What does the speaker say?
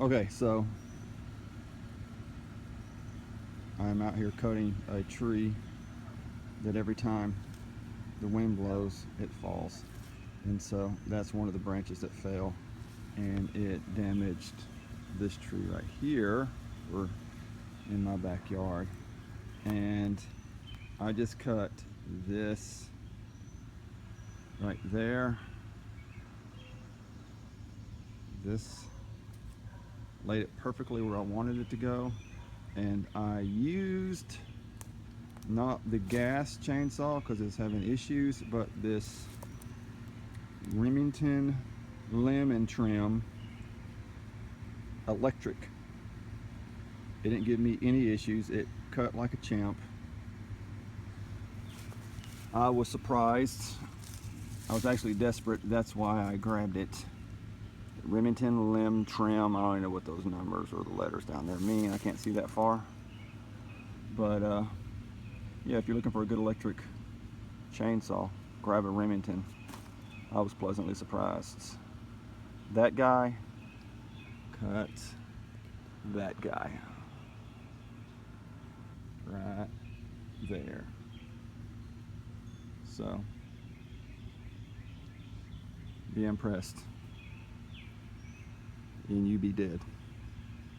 Okay, so I'm out here cutting a tree that every time the wind blows, it falls. And so that's one of the branches that fell, and it damaged this tree right here, or in my backyard. And I just cut this right there. This laid it perfectly where I wanted it to go. And I used not the gas chainsaw because it's having issues, but this Remington limb and trim electric. It didn't give me any issues. It cut like a champ. I was surprised. I was actually desperate. That's why I grabbed it. Remington limb trim. I don't even know what those numbers or the letters down there mean. I can't see that far. But yeah, if you're looking for a good electric chainsaw, grab a Remington. I was pleasantly surprised. That guy cut that guy right there. So be impressed and you be dead.